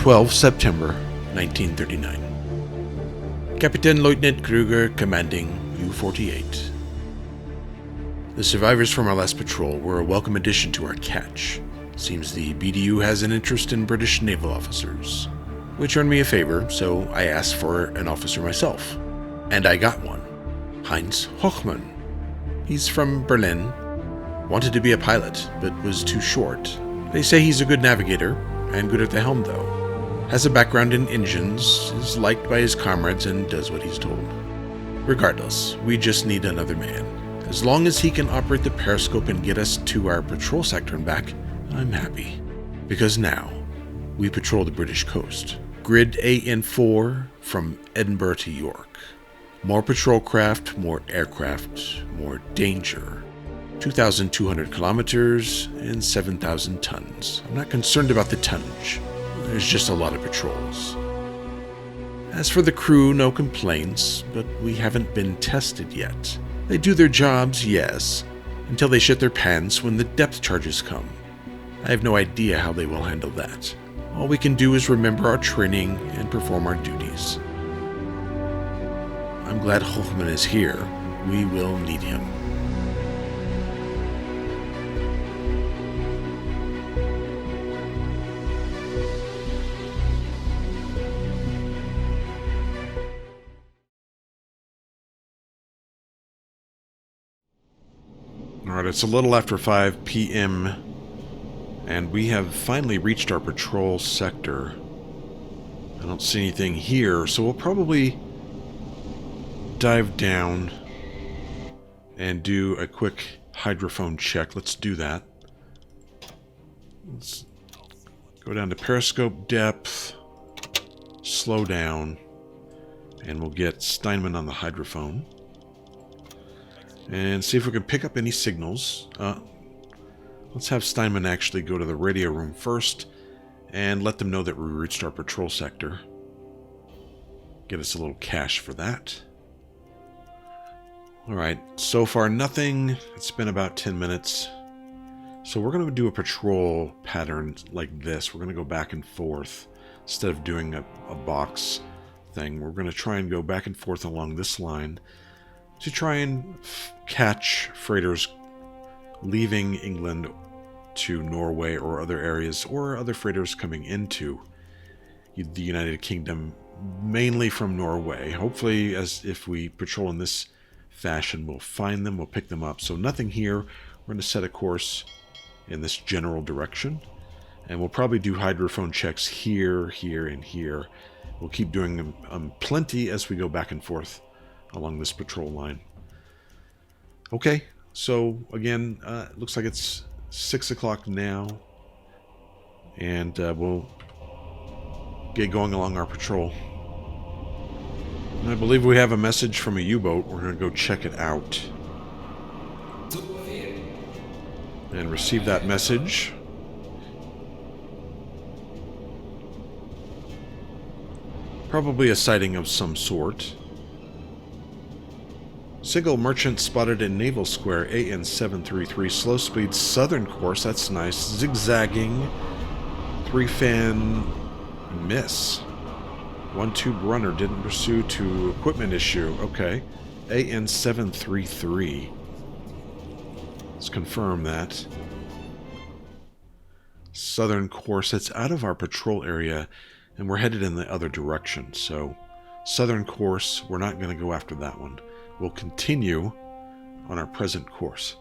12 September 1939. Captain Lieutenant Kruger commanding U-48. The survivors from our last patrol were a welcome addition to our catch. Seems the BDU has an interest in British naval officers, which earned me a favor, so I asked for an officer myself. And I got one. Heinz Hochmann. He's from Berlin. Wanted to be a pilot, but was too short. They say he's a good navigator, and good at the helm though. Has a background in engines, is liked by his comrades, and does what he's told. Regardless, we just need another man. As long as he can operate the periscope and get us to our patrol sector and back, I'm happy. Because now, we patrol the British coast. Grid AN4 from Edinburgh to York. More patrol craft, more aircraft, more danger. 2,200 kilometers and 7,000 tons. I'm not concerned about the tonnage. There's just a lot of patrols. As for the crew, no complaints, but we haven't been tested yet. They do their jobs, yes, until they shit their pants when the depth charges come. I have no idea how they will handle that. All we can do is remember our training and perform our duties. I'm glad Hochmann is here. We will need him. Alright, it's a little after 5 p.m. and we have finally reached our patrol sector. I don't see anything here, so we'll probably dive down and do a quick hydrophone check. Let's do that. Let's go down to periscope depth, slow down, and we'll get Steinman on the hydrophone. And see if we can pick up any signals. Let's have Steinman actually go to the radio room first and let them know that we reached our patrol sector. Get us a little cash for that. Alright, so far nothing. It's been about 10 minutes. So we're going to do a patrol pattern like this. We're going to go back and forth. Instead of doing a box thing, we're going to try and go back and forth along this line to try and catch freighters leaving England to Norway or other areas, or other freighters coming into the United Kingdom, mainly from Norway. Hopefully, as if we patrol in this fashion, we'll find them, we'll pick them up. So nothing here. We're going to set a course in this general direction, and we'll probably do hydrophone checks here, here, and here. We'll keep doing them plenty as we go back and forth along this patrol line. Okay, so again, it looks like it's 6 o'clock now, and we'll get going along our patrol. And I believe we have a message from a U-boat. We're going to go check it out and receive that message. Probably a sighting of some sort. Single merchant spotted in Naval Square, AN733, slow speed southern course, that's nice, zigzagging, 3-fan miss. 1-tube runner didn't pursue to equipment issue, okay. AN733. Let's confirm that. Southern course, it's out of our patrol area, and we're headed in the other direction, so southern course, we're not going to go after that one. We'll continue on our present course.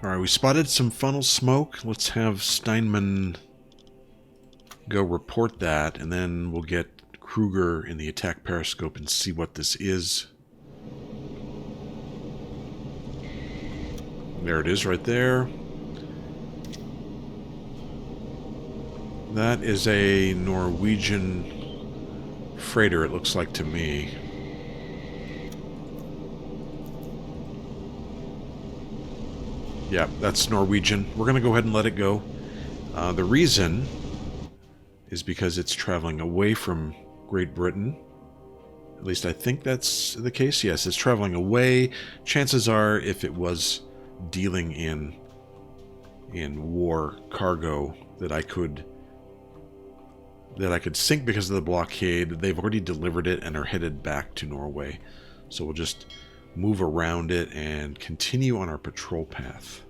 Alright, we spotted some funnel smoke. Let's have Steinman go report that, and then we'll get Kruger in the attack periscope and see what this is. There it is right there. That is a Norwegian freighter, it looks like to me. Yeah, that's Norwegian. We're going to go ahead and let it go. The reason is because it's traveling away from Great Britain. At least I think that's the case. Yes, it's traveling away. Chances are, if it was dealing in war cargo, that I could that I could sink because of the blockade. They've already delivered it and are headed back to Norway. So we'll just move around it and continue on our patrol path.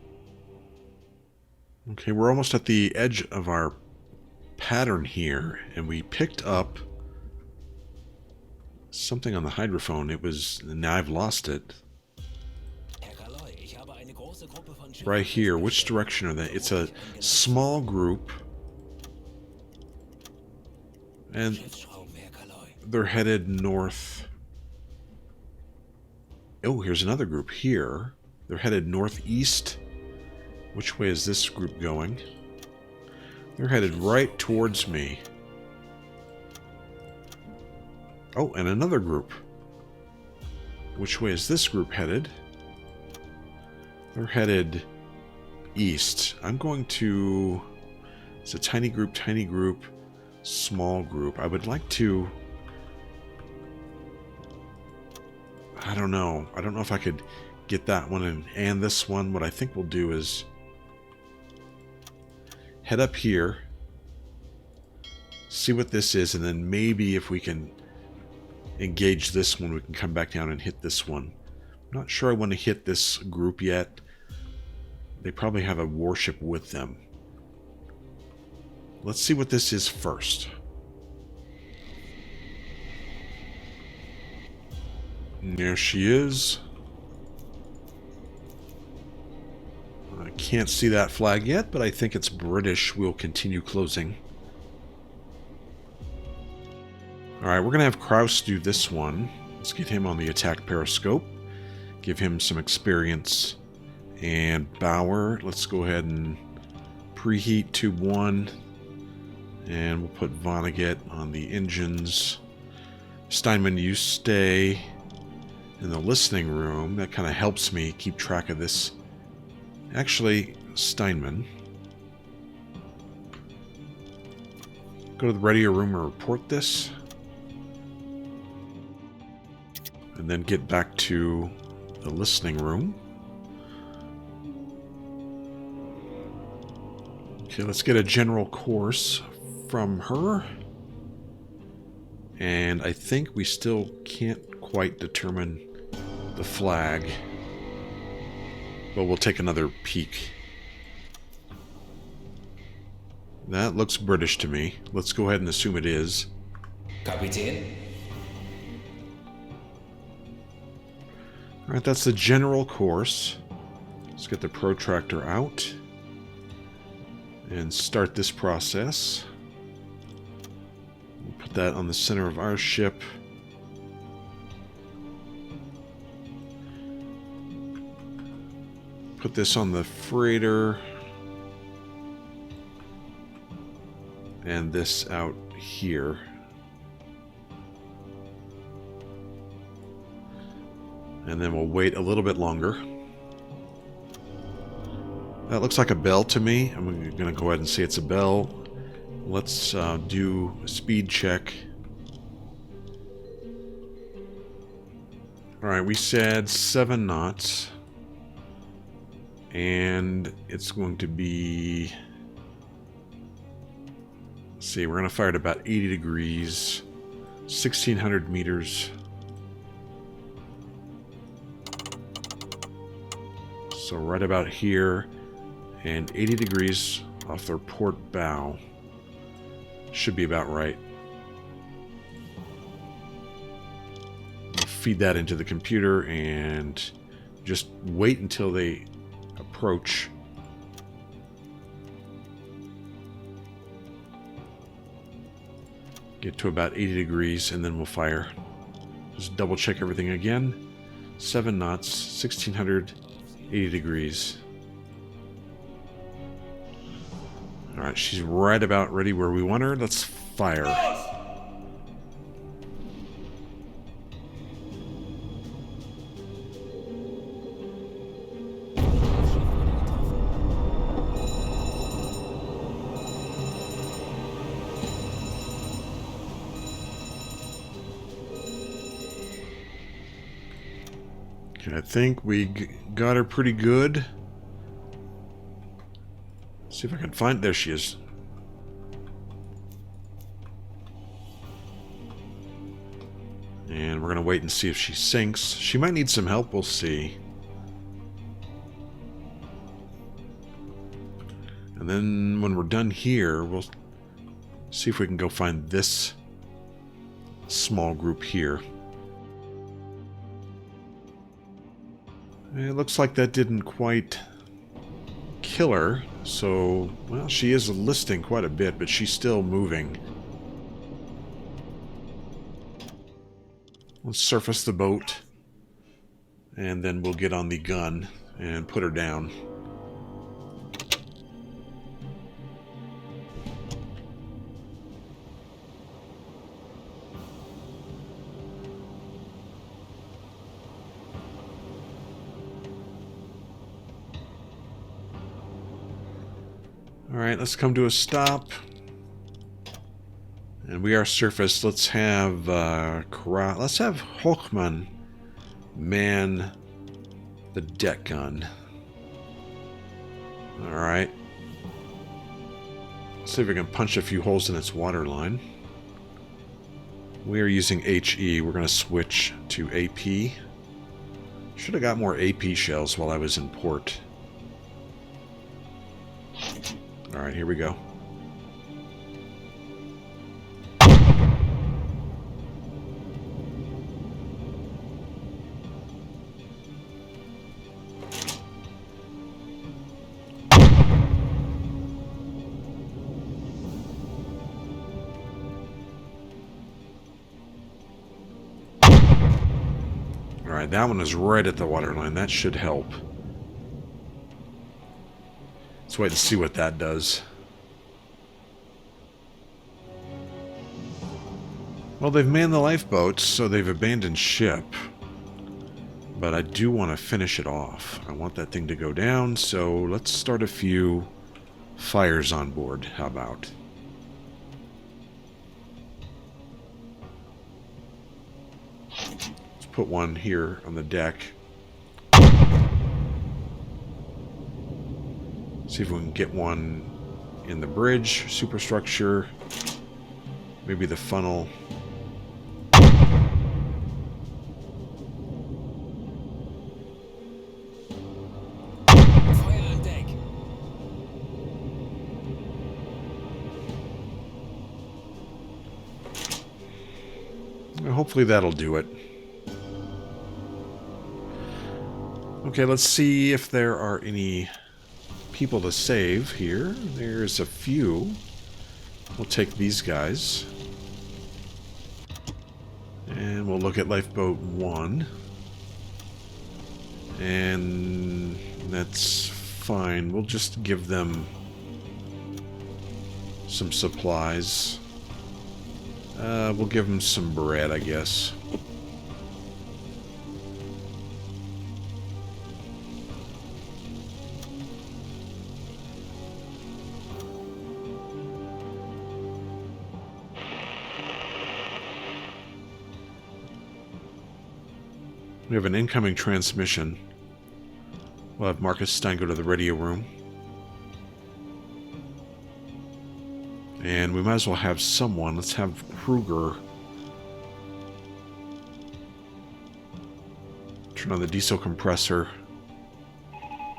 Okay, we're almost at the edge of our pattern here, and we picked up something on the hydrophone. It was... now I've lost it. Right here. Which direction are they? It's a small group. And they're headed north. Oh, here's another group here. They're headed northeast. Which way is this group going? They're headed right towards me. Oh, and another group. Which way is this group headed? They're headed east. I'm going to... it's a tiny group, small group. I would like to... I don't know. I don't know if I could get that one and this one. What I think we'll do is head up here, see what this is, and then maybe if we can engage this one, we can come back down and hit this one. I'm not sure I want to hit this group yet. They probably have a warship with them. Let's see what this is first. And there she is. I can't see that flag yet, but I think it's British. We'll continue closing. Alright, we're going to have Kraus do this one. Let's get him on the attack periscope. Give him some experience. And Bauer, let's go ahead and preheat tube 1. And we'll put Vonnegut on the engines. Steinman, you stay in the listening room. That kind of helps me keep track of this. Actually, Steinman, go to the radio room and report this. And then get back to the listening room. Okay, let's get a general course from her. And I think we still can't quite determine the flag. But we'll take another peek. That looks British to me. Let's go ahead and assume it is. Kapitän. Alright, that's the general course. Let's get the protractor out and start this process. We'll put that on the center of our ship. Put this on the freighter. And this out here. And then we'll wait a little bit longer. That looks like a bell to me. I'm going to go ahead and say it's a bell. Let's do a speed check. Alright, we said 7 knots. And it's going to be... let's see, we're going to fire at about 80 degrees. 1,600 meters. So right about here. And 80 degrees off their port bow. Should be about right. We'll feed that into the computer and just wait until they approach. Get to about 80 degrees and then we'll fire. Just double check everything again. 7 knots, 1,680 degrees. Alright, she's right about ready where we want her. Let's fire. Okay, I think we got her pretty good. See if I can find... there she is. going to wait and see if she sinks. She might need some help, we'll see. And then when we're done here, we'll see if we can go find this small group here. It looks like that didn't quite kill her, so, well, she is listing quite a bit, but she's still moving. Let's surface the boat, and then we'll get on the gun and put her down. Alright, let's come to a stop. And we are surfaced. Let's have Hochman man the deck gun. Alright. Let's see if we can punch a few holes in its water line. We are using HE. We're going to switch to AP. Should have got more AP shells while I was in port. Alright, here we go. Alright, that one is right at the waterline. That should help. Let's wait and see what that does. Well, they've manned the lifeboats, so they've abandoned ship. But I do want to finish it off. I want that thing to go down, so let's start a few fires on board. How about? Let's put one here on the deck. See if we can get one in the bridge, superstructure, maybe the funnel. Feuer on deck. Hopefully that'll do it. Okay, let's see if there are any people to save here. There's a few. We'll take these guys. And we'll look at lifeboat 1. And that's fine. We'll just give them some supplies. We'll give them some bread, I guess. We have an incoming transmission. We'll have Marcus Stein go to the radio room. And we might as well have someone. Let's have Kruger turn on the diesel compressor.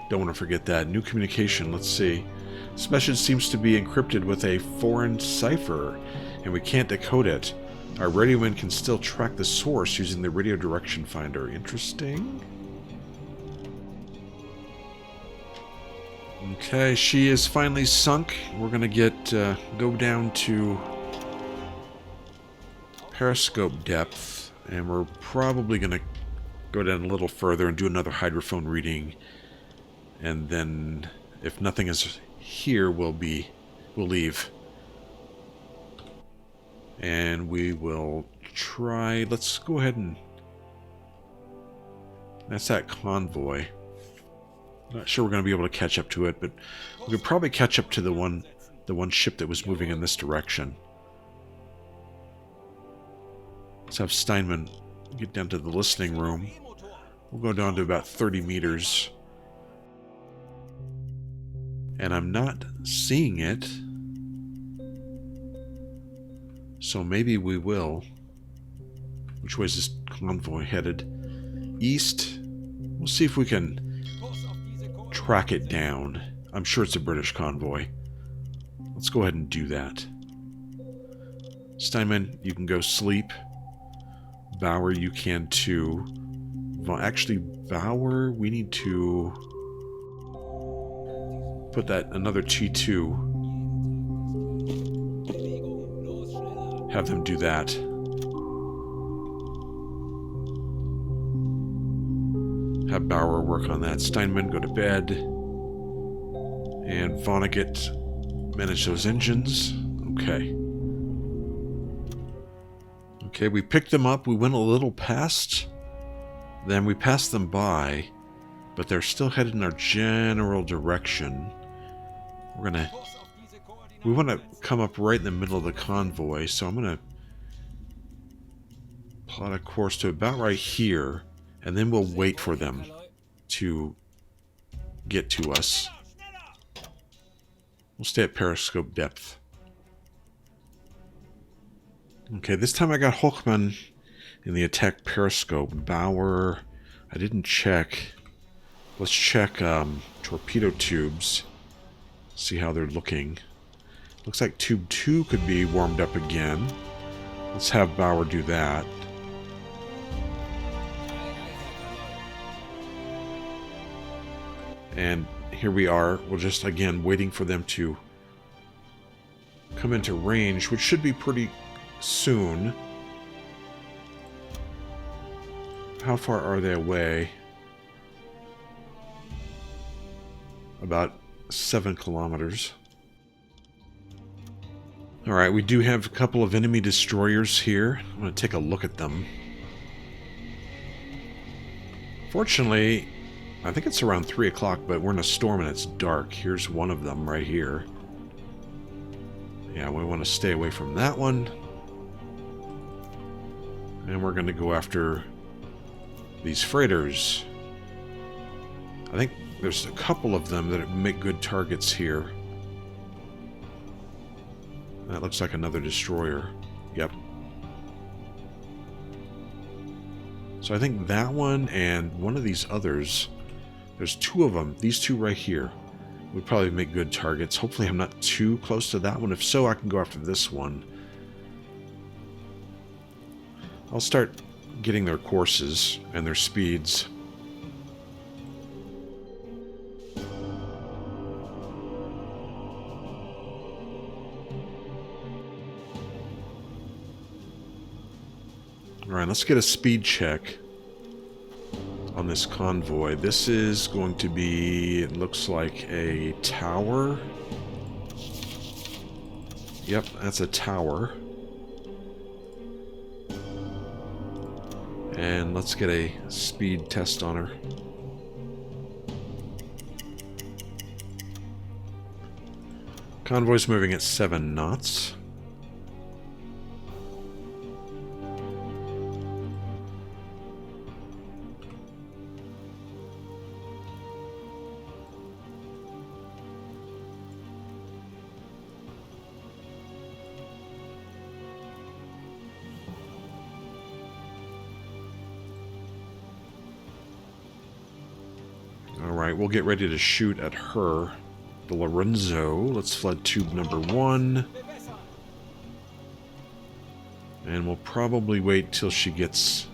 Don't want to forget that. New communication, let's see. This message seems to be encrypted with a foreign cipher, and we can't decode it. Our radioman can still track the source using the radio direction finder. Interesting. Okay, she is finally sunk. We're gonna go down to periscope depth, and we're probably gonna go down a little further and do another hydrophone reading, and then if nothing is here, we'll leave. And we will try... Let's go ahead and... That's that convoy. Not sure we're going to be able to catch up to it, but we could probably catch up to the one ship that was moving in this direction. Let's have Steinman get down to the listening room. We'll go down to about 30 meters. And I'm not seeing it. So maybe we will. Which way is this convoy headed? East. We'll see if we can track it down. I'm sure it's a British convoy. Let's go ahead and do that. Steinman, you can go sleep. Bauer, you can too. Actually, Bauer, we need to put that another T2. Have them do that. Have Bauer work on that. Steinman, go to bed. And Vonnegut, manage those engines. Okay. Okay, we picked them up. We went a little past. Then we passed them by. But they're still headed in our general direction. We want to come up right in the middle of the convoy. So I'm going to plot a course to about right here. And then we'll wait for them to get to us. We'll stay at periscope depth. Okay, this time I got Hochmann in the attack periscope. Bauer, I didn't check. Let's check torpedo tubes. See how they're looking. Looks like tube 2 could be warmed up again. Let's have Bauer do that. And here we are. We're just, again, waiting for them to come into range, which should be pretty soon. How far are they away? About 7 kilometers. Alright, we do have a couple of enemy destroyers here. I'm going to take a look at them. Fortunately, I think it's around 3 o'clock, but we're in a storm and it's dark. Here's one of them right here. Yeah, we want to stay away from that one. And we're going to go after these freighters. I think there's a couple of them that make good targets here. That looks like another destroyer. Yep. So I think that one and one of these others, there's 2 of them. These 2 right here would probably make good targets. Hopefully I'm not too close to that one. If so, I can go after this one. I'll start getting their courses and their speeds. Alright, let's get a speed check on this convoy. This is going to be, it looks like a tower. Yep, that's a tower. And let's get a speed test on her. Convoy's moving at 7 knots. Alright, we'll get ready to shoot at her. The Lorenzo. Let's flood tube number 1. And we'll probably wait till she gets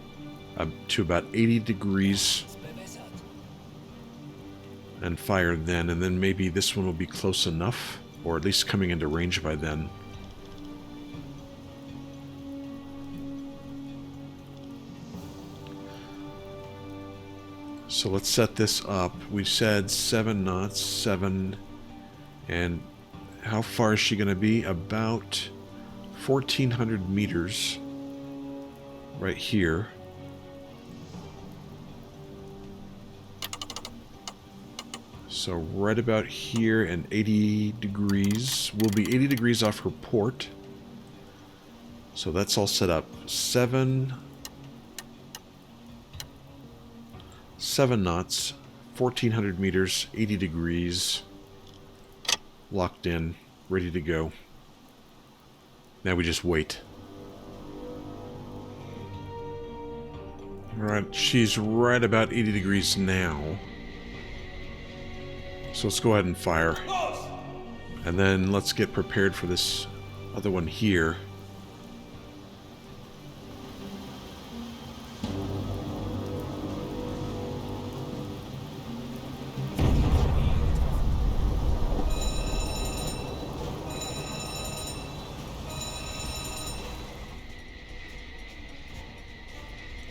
up to about 80 degrees and fire then, and then maybe this one will be close enough, or at least coming into range by then. So let's set this up. We said 7 knots, 7, and how far is she going to be? About 1,400 meters right here. So right about here and 80 degrees. We'll be 80 degrees off her port. So that's all set up. 7 knots, 1,400 meters, 80 degrees, locked in, ready to go. Now we just wait. Alright, she's right about 80 degrees now. So let's go ahead and fire. And then let's get prepared for this other one here.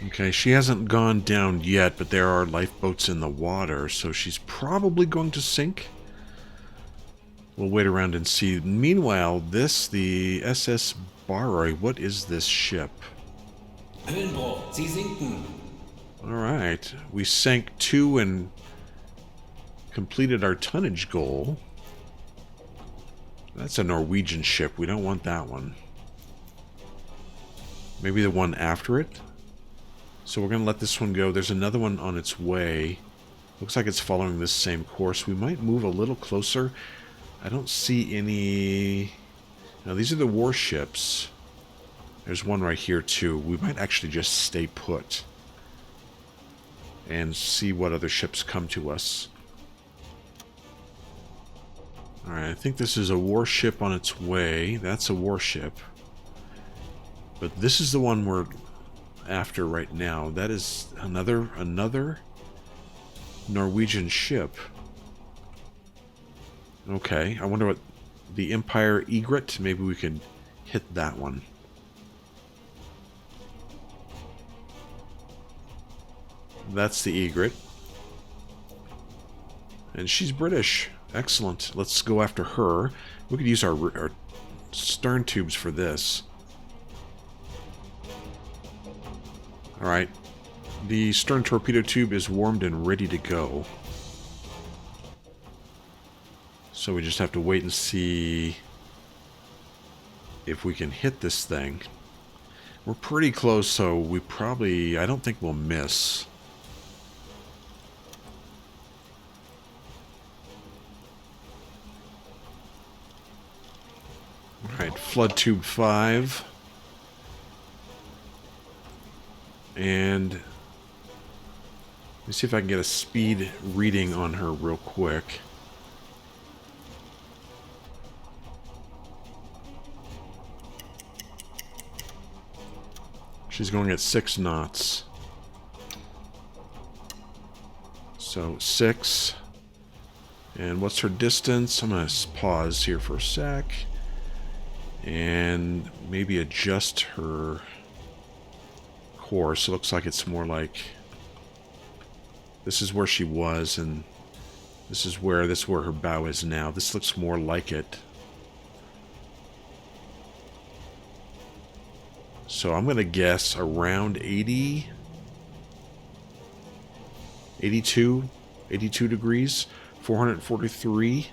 Okay, she hasn't gone down yet, but there are lifeboats in the water, so she's probably going to sink. We'll wait around and see. Meanwhile, the SS Barroy, what is this ship? Höhenbruch, Sie sinken. Alright, we sank 2 and completed our tonnage goal. That's a Norwegian ship, we don't want that one. Maybe the one after it? So we're going to let this one go. There's another one on its way. Looks like it's following this same course. We might move a little closer. I don't see any... Now, these are the warships. There's one right here, too. We might actually just stay put and see what other ships come to us. Alright, I think this is a warship on its way. That's a warship. But this is the one we're after right now. That is another Norwegian ship. Okay, I wonder what the Empire Egret, maybe we can hit that one. That's the Egret. And she's British. Excellent. Let's go after her. We could use our stern tubes for this. Alright. The stern torpedo tube is warmed and ready to go. So we just have to wait and see if we can hit this thing. We're pretty close, so we probably... I don't think we'll miss. Alright, flood tube 5. And let me see if I can get a speed reading on her real quick. She's going at 6 knots. So 6. And what's her distance? I'm going to pause here for a sec. And maybe adjust her course. It looks like it's more like this is where she was, and this is where her bow is now. This looks more like it. So I'm going to guess around 80, 82 degrees, 443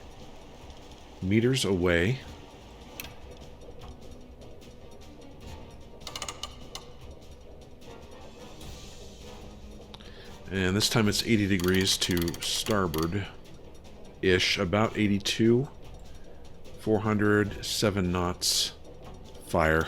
meters away. And this time it's 80 degrees to starboard-ish, about 82, 407 knots, fire.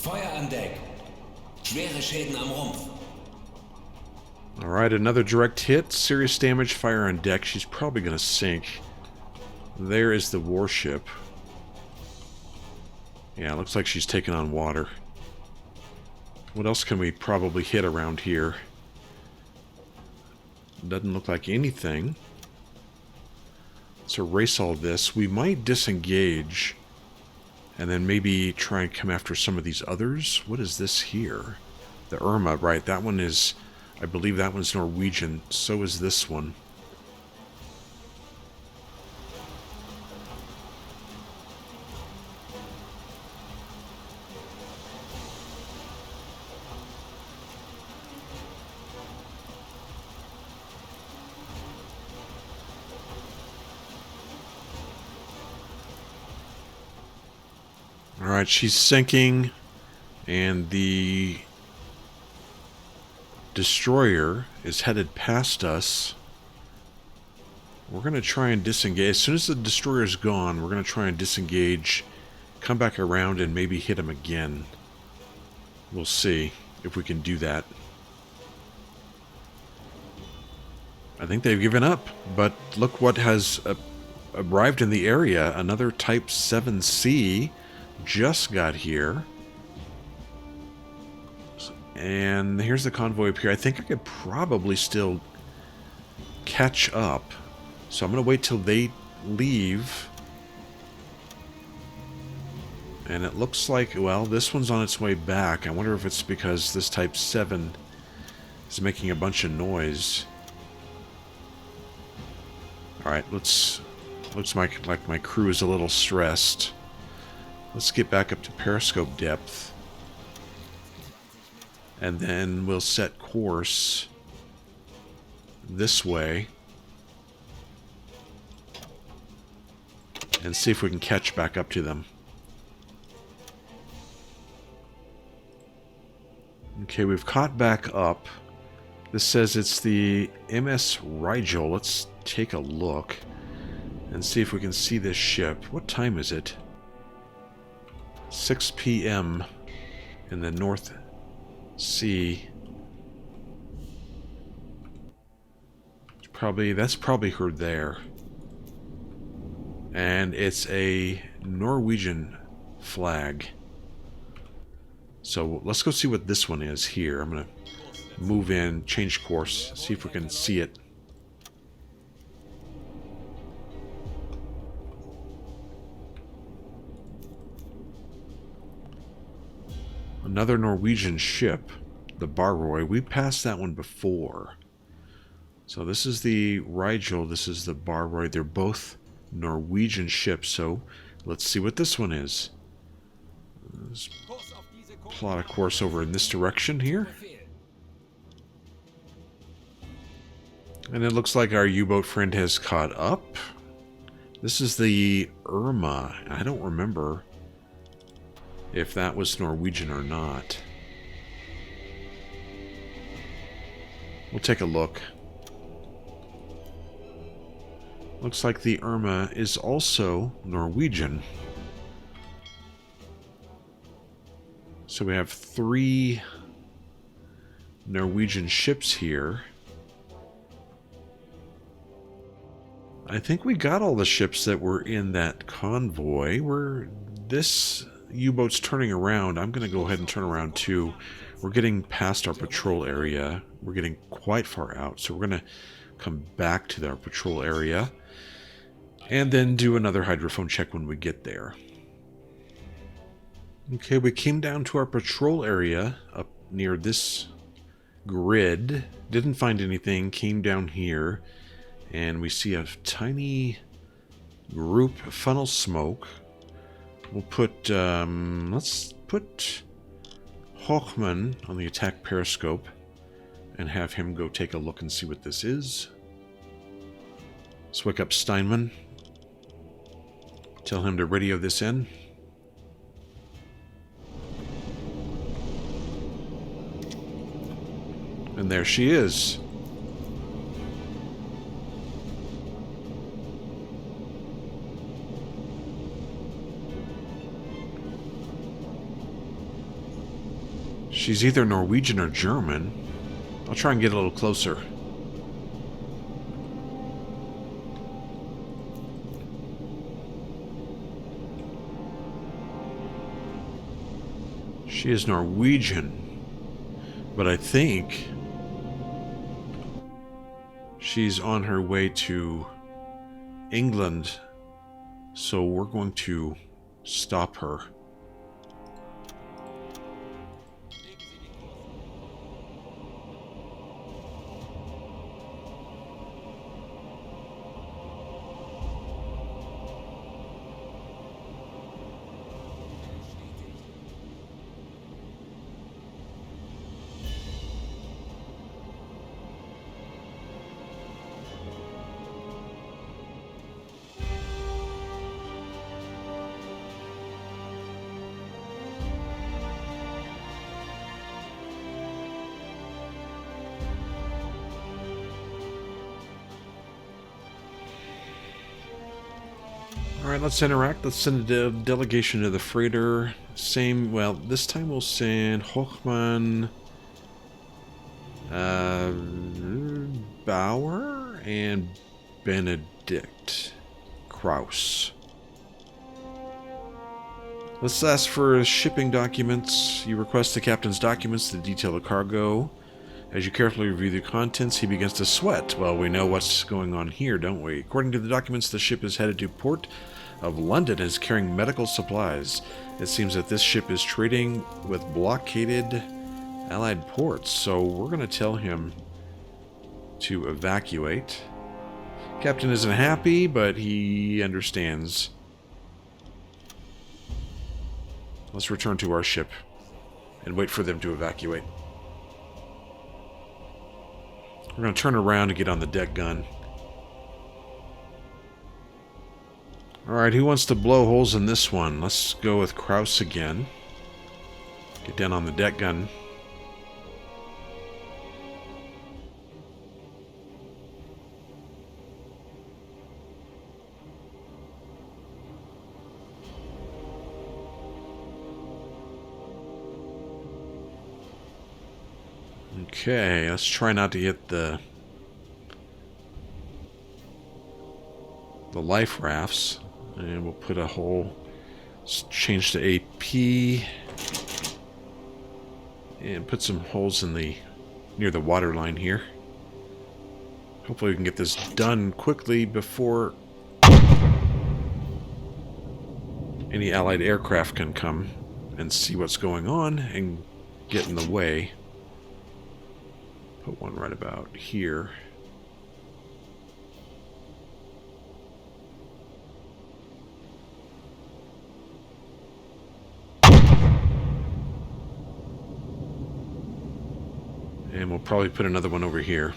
Feuer an Deck. Schwere Schäden am Rumpf. Alright, another direct hit. Serious damage, fire on deck. She's probably going to sink. There is the warship. Yeah, it looks like she's taking on water. What else can we probably hit around here? Doesn't look like anything. Let's erase all this. We might disengage and then maybe try and come after some of these others. What is this here? The Irma, right? That one is, I believe that one's Norwegian. So is this one. Alright, she's sinking, and the destroyer is headed past us. We're going to try and disengage. As soon as the destroyer's gone, we're going to try and disengage, come back around, and maybe hit him again. We'll see if we can do that. I think they've given up, but look what has arrived in the area. Another Type 7C just got here. And here's the convoy up here. I think I could probably still catch up. So I'm going to wait till they leave. And it looks like, well, this one's on its way back. I wonder if it's because this Type 7 is making a bunch of noise. Alright, looks like my crew is a little stressed. Let's get back up to periscope depth. And then we'll set course this way. And see if we can catch back up to them. Okay, we've caught back up. This says it's the MS Rigel. Let's take a look and see if we can see this ship. What time is it? 6 p.m. in the North Sea. That's probably her there. And it's a Norwegian flag. So let's go see what this one is here. I'm going to move in, change course, see if we can see it. Another Norwegian ship, the Barroy. We passed that one before. So this is the Rigel, this is the Barroy. They're both Norwegian ships, so let's see what this one is. Let's plot a course over in this direction here. And it looks like our U-boat friend has caught up. This is the Irma. I don't remember if that was Norwegian or not. We'll take a look. Looks like the Irma is also Norwegian. So we have 3 Norwegian ships here. I think we got all the ships that were in that convoy. This U-boat's turning around. I'm going to go ahead and turn around too. We're getting past our patrol area. We're getting quite far out, so we're going to come back to our patrol area and then do another hydrophone check when we get there. Okay, we came down to our patrol area up near this grid. Didn't find anything. Came down here, and we see a tiny group funnel smoke. We'll put, let's put Hochman on the attack periscope and have him go take a look and see what this is. Let's wake up Steinman. Tell him to radio this in. And there she is. She's either Norwegian or German. I'll try and get a little closer. She is Norwegian, but I think she's on her way to England, so we're going to stop her. Alright, let's interact. Let's send a delegation to the freighter. Same, well, this time we'll send Hochmann, Bauer, and Benedict Kraus. Let's ask for shipping documents. You request the captain's documents to detail the cargo. As you carefully review the contents, he begins to sweat. Well, we know what's going on here, don't we? According to the documents, the ship is headed to Port of London and is carrying medical supplies. It seems that this ship is trading with blockaded Allied ports, so we're going to tell him to evacuate. Captain isn't happy, but he understands. Let's return to our ship and wait for them to evacuate. We're going to turn around and get on the deck gun. Alright, who wants to blow holes in this one? Let's go with Kraus again. Get down on the deck gun. Okay, let's try not to hit the life rafts. And we'll put a hole. Let's change to AP. And put some holes in the near the water line here. Hopefully we can get this done quickly before any Allied aircraft can come and see what's going on and get in the way. Put one right about here. And we'll probably put another one over here.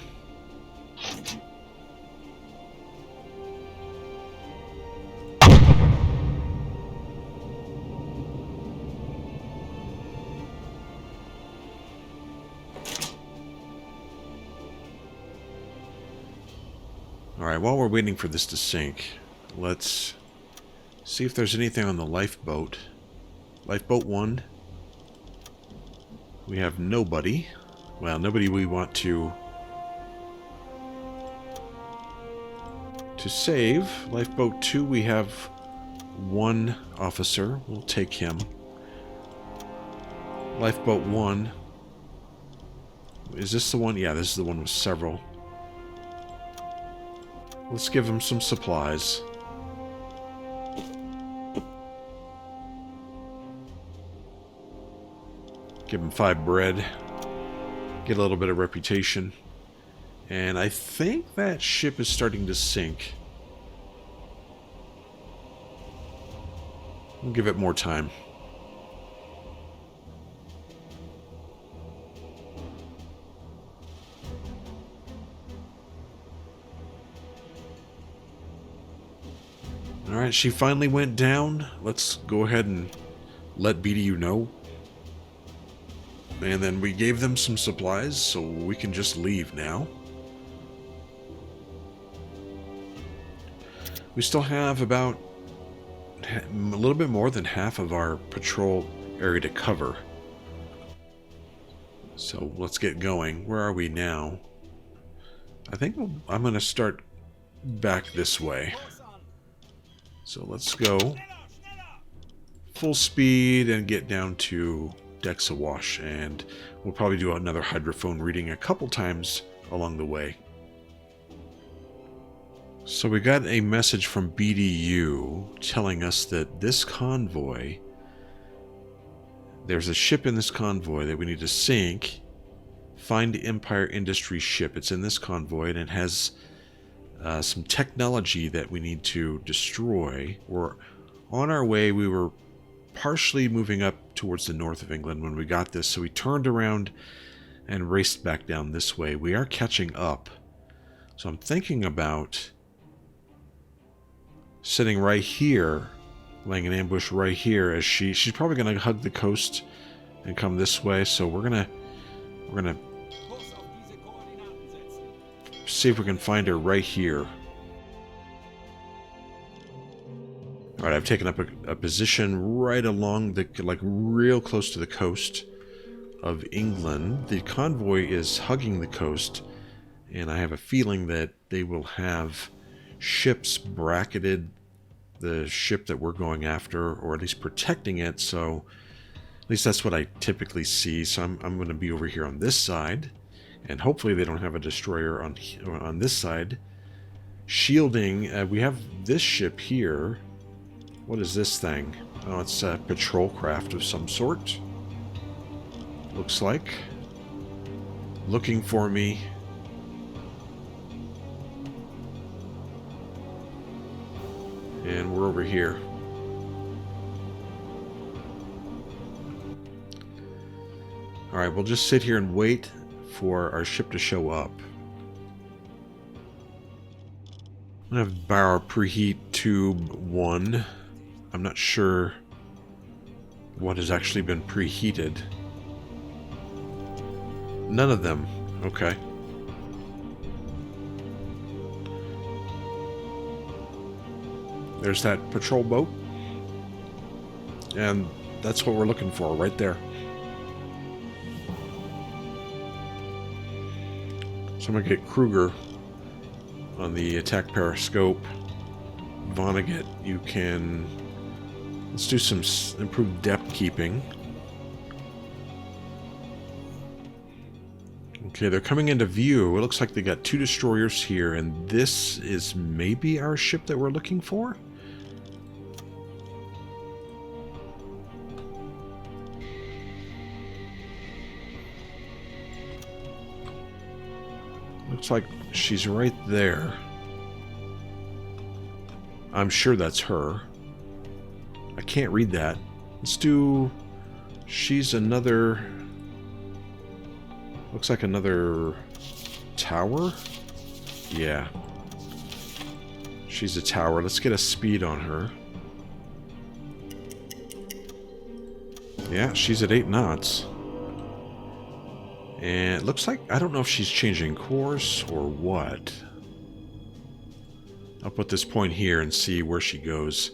Alright, while we're waiting for this to sink, let's see if there's anything on the lifeboat. Lifeboat 1. We have nobody. Well, nobody we want to save. Lifeboat 2, we have one officer. We'll take him. Lifeboat 1. Is this the one? Yeah, this is the one with several. Let's give him some supplies. Give him 5 bread. Get a little bit of reputation. And I think that ship is starting to sink. We'll give it more time. Alright, she finally went down. Let's go ahead and let BDU know. And then we gave them some supplies, so we can just leave now. We still have about a little bit more than half of our patrol area to cover. So let's get going. Where are we now? I think I'm going to start back this way. So let's go full speed and get down to decks awash, and we'll probably do another hydrophone reading a couple times along the way. So we got a message from BDU telling us that this convoy, there's a ship in this convoy that we need to sink. Find Empire Industries ship. It's in this convoy and it has some technology that we need to destroy. We're on our way. We were partially moving up towards the north of England when we got this, so we turned around and raced back down this way. We are catching up, so I'm thinking about sitting right here, laying an ambush right here, as she's probably going to hug the coast and come this way. So we're gonna see if we can find her right here. Alright, I've taken up a position right along the, like, real close to the coast of England. The convoy is hugging the coast, and I have a feeling that they will have ships bracketed the ship that we're going after, or at least protecting it, so at least that's what I typically see. So I'm going to be over here on this side, and hopefully they don't have a destroyer on this side. Shielding, we have this ship here. What is this thing? Oh, it's a patrol craft of some sort. Looks like. Looking for me. And we're over here. Alright, we'll just sit here and wait for our ship to show up. I have Barrel Preheat Tube 1. I'm not sure what has actually been preheated. None of them. Okay. There's that patrol boat. And that's what we're looking for right there. So I'm going to get Kruger on the attack periscope. Vonnegut, you can... Let's do some improved depth keeping. Okay, they're coming into view. It looks like they got 2 destroyers here, and this is maybe our ship that we're looking for? Looks like she's right there. I'm sure that's her. I can't read that. Let's do... She's another... Looks like another tower? Yeah. She's a tower. Let's get a speed on her. Yeah, she's at 8 knots. And it looks like... I don't know if she's changing course or what. I'll put this point here and see where she goes.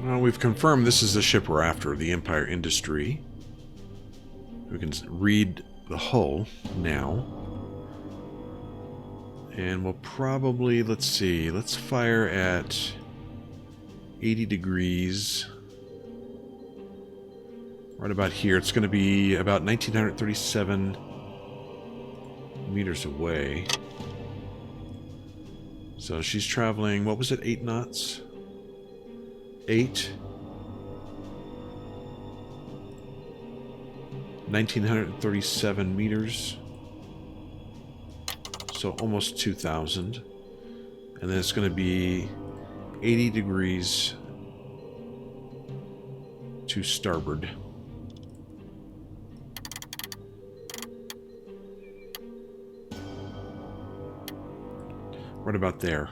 Well, we've confirmed this is the ship we're after, the Empire Industry. We can read the hull now. And we'll probably, let's see, let's fire at 80 degrees. Right about here. It's going to be about 1937 meters away. So she's traveling, what was it, 8 knots? 8. 1937 meters. So almost 2,000. And then it's going to be 80 degrees to starboard. Right about there.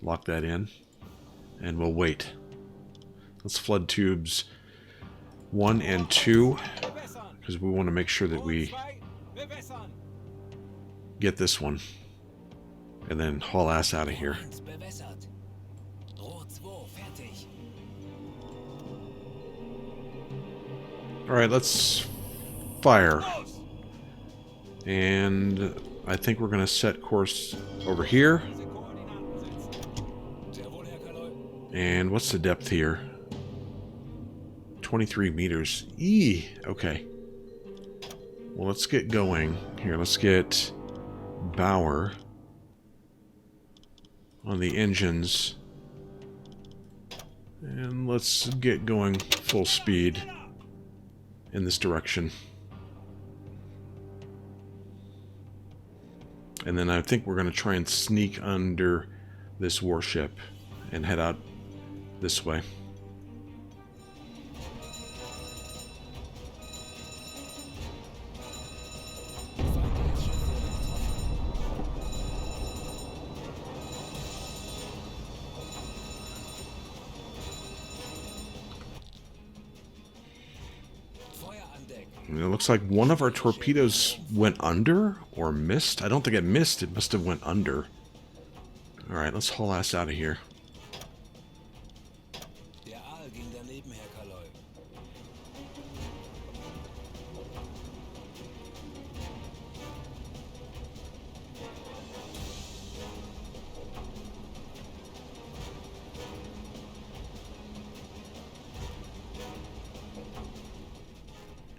Lock that in. And we'll wait. Let's flood tubes 1 and 2. Because we want to make sure that we get this one. And then haul ass out of here. Alright, let's fire. And I think we're going to set course over here. And what's the depth here? 23 meters. Eee! Okay. Well, let's get going. Here, let's get Bauer on the engines. And let's get going full speed in this direction. And then I think we're going to try and sneak under this warship and head out this way. It looks like one of our torpedoes went under or missed. I don't think it missed. It must have went under. Alright, let's haul ass out of here.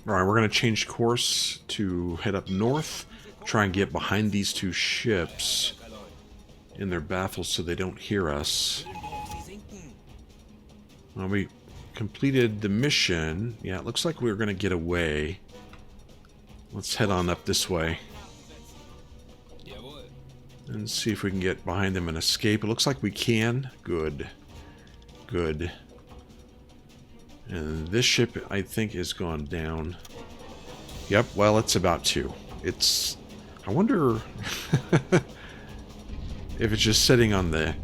Alright, we're going to change course to head up north, try and get behind these two ships in their baffles so they don't hear us. Well, we completed the mission. Yeah, it looks like we were going to get away. Let's head on up this way and see if we can get behind them and escape. It looks like we can. Good. Good. And this ship, I think, is gone down. Yep, well, it's about to. It's... I wonder if it's just sitting on the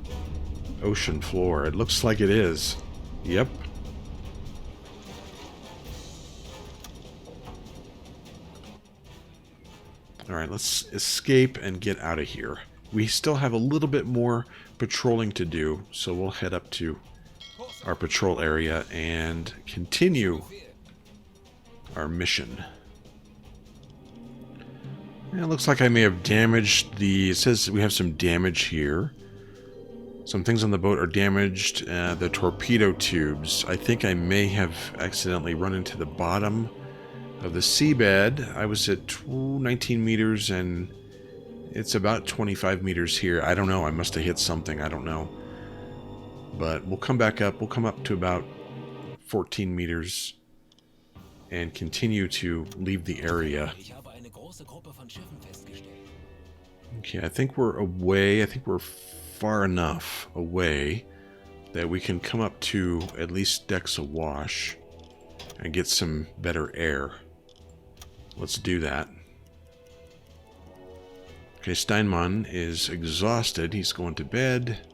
ocean floor. It looks like it is. Yep. Alright, let's escape and get out of here. We still have a little bit more patrolling to do, so we'll head up to our patrol area and continue our mission. Yeah, it looks like I may have damaged the... It says we have some damage here. Some things on the boat are damaged. The torpedo tubes. I think I may have accidentally run into the bottom of the seabed. I was at 19 meters and it's about 25 meters here. I don't know. I must have hit something. I don't know. But we'll come back up. We'll come up to about 14 meters and continue to leave the area. Okay, I think we're away. I think we're far enough away that we can come up to at least decks awash and get some better air. Let's do that. Okay, Steinmann is exhausted. He's going to bed.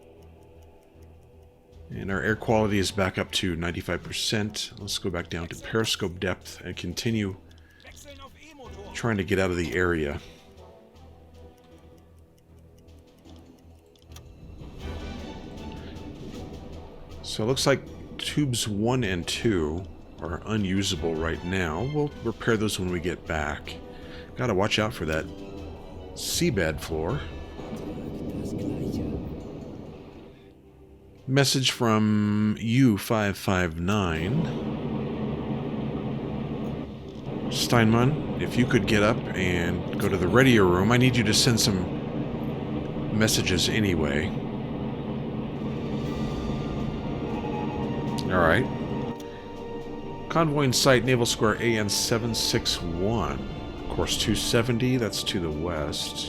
And our air quality is back up to 95%. Let's go back down to periscope depth and continue trying to get out of the area. So it looks like tubes 1 and 2 are unusable right now. We'll repair those when we get back. Gotta watch out for that seabed floor. Message from U559. Steinmann, if you could get up and go to the radio room, I need you to send some messages anyway. Alright. Convoy in sight, Naval Square AN 761. Course 270, that's to the west.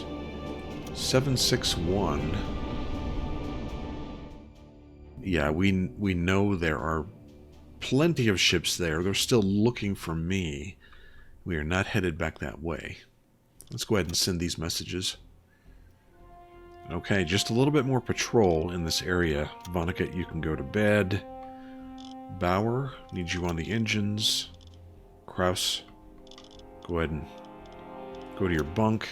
761. Yeah, we know there are plenty of ships there. They're still looking for me. We are not headed back that way. Let's go ahead and send these messages. Okay, just a little bit more patrol in this area. Vonnegut, you can go to bed. Bauer, need you on the engines. Kraus, go ahead and go to your bunk.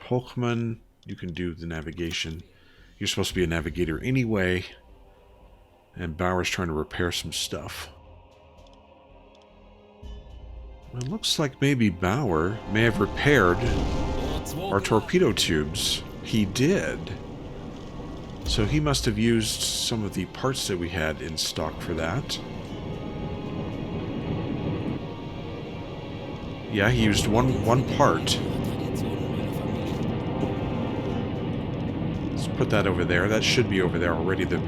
Hochmann, you can do the navigation. You're supposed to be a navigator anyway. And Bauer's trying to repair some stuff. It looks like maybe Bauer may have repaired our torpedo tubes. He did. So he must have used some of the parts that we had in stock for that. Yeah, he used one part. Let's put that over there. That should be over there already, the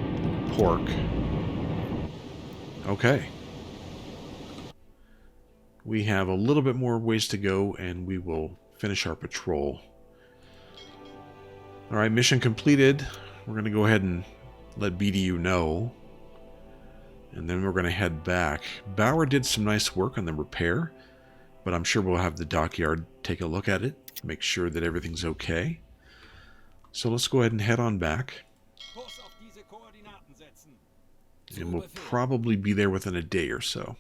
pork. Okay. We have a little bit more ways to go, and we will finish our patrol. Alright, mission completed. We're going to go ahead and let BDU know. And then we're going to head back. Bauer did some nice work on the repair, but I'm sure we'll have the dockyard take a look at it, make sure that everything's okay. So let's go ahead and head on back. And we'll probably be there within a day or so.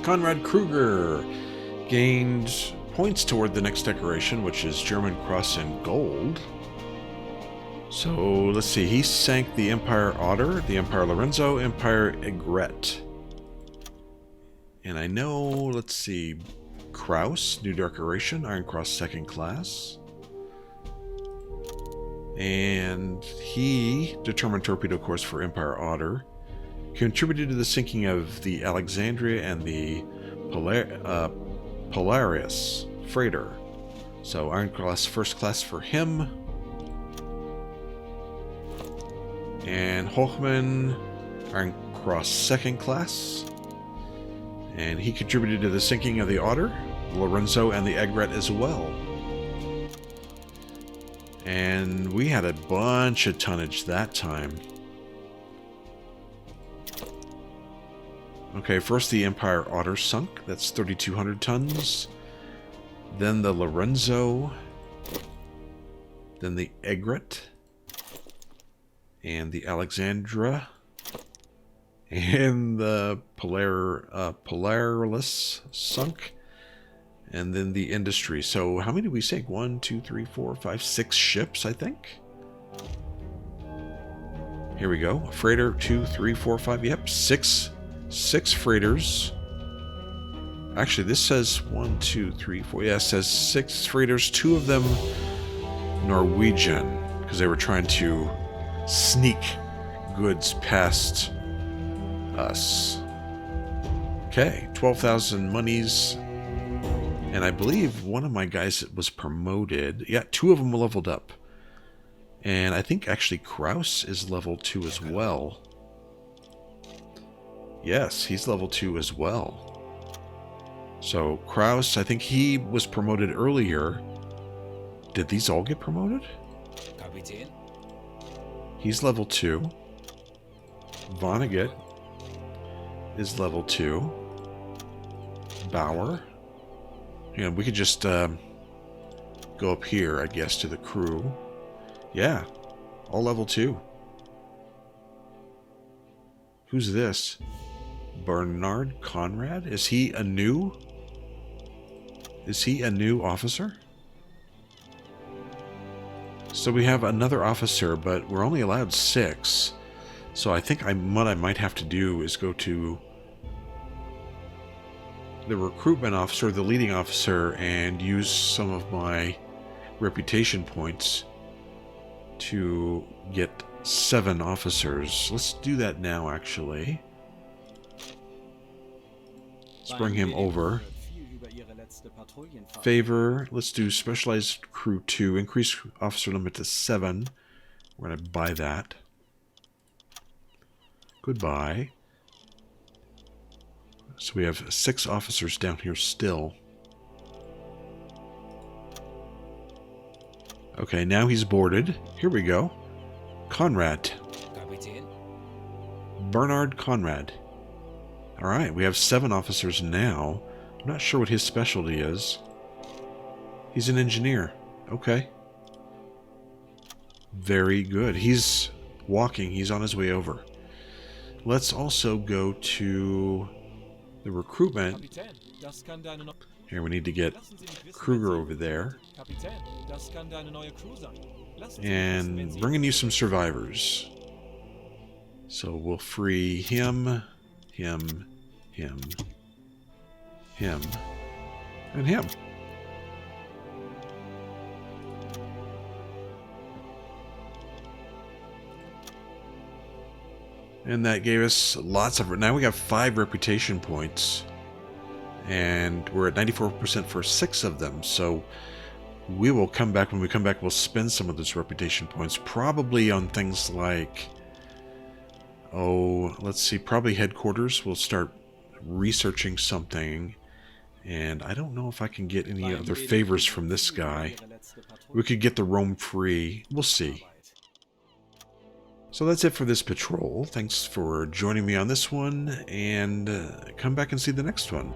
Conrad Kruger gained points toward the next decoration, which is German Cross in Gold. So let's see, he sank the Empire Otter, the Empire Lorenzo, Empire Egret. And I know, let's see, Kraus, new decoration, Iron Cross second class. And he determined torpedo course for Empire Otter. Contributed to the sinking of the Alexandria and the Polaris freighter. So Iron Cross first class for him. And Hochman, Iron Cross second class. And he contributed to the sinking of the Otter, Lorenzo, and the Egret as well. And we had a bunch of tonnage that time. Okay, first the Empire Otter sunk. That's 3,200 tons. Then the Lorenzo. Then the Egret. And the Alexandra. And the Polaris sunk. And then the Industry. So how many did we sink? 1, 2, 3, 4, 5, 6 ships, I think. Here we go. Freighter, 2, 3, 4, 5. Yep, 6 freighters. Actually, this says 1, 2, 3, 4. Yeah, it says 6 freighters. 2 of them Norwegian, because they were trying to sneak goods past us. Okay, 12,000 monies. And I believe one of my guys was promoted. Yeah, 2 of them leveled up. And I think actually Kraus is level 2 as well. Yes, he's level 2 as well. So Kraus, I think he was promoted earlier. Did these all get promoted? Kapitän. He's level 2. Vonnegut is level 2. Bauer. Yeah, we could just go up here, I guess, to the crew. Yeah, all level 2. Who's this? Bernard Conrad? Is he a new? Is he a new officer? So we have another officer, but we're only allowed 6. So I think what I might have to do is go to the recruitment officer, the leading officer, and use some of my reputation points to get 7 officers. Let's do that now, actually. Let's bring him over. Favor. Let's do specialized crew 2. Increase officer limit to 7. We're going to buy that. Goodbye. So we have 6 officers down here still. Okay, now he's boarded. Here we go. Conrad. Kapitän. Bernard Conrad. Alright, we have 7 officers now. I'm not sure what his specialty is. He's an engineer. Okay. Very good. He's walking. He's on his way over. Let's also go to the recruitment. Here, we need to get Kruger over there. And bringing you some survivors. So we'll free him, him, him, him, and him. And that gave us lots of... Now we got 5 reputation points. And we're at 94% for 6 of them. So we will come back. When we come back, we'll spend some of those reputation points. Probably on things like... Oh, let's see. Probably headquarters. We'll start researching something. And I don't know if I can get any other favors from this guy. We could get the Rome free. We'll see. So that's it for this patrol. Thanks for joining me on this one, and come back and see the next one.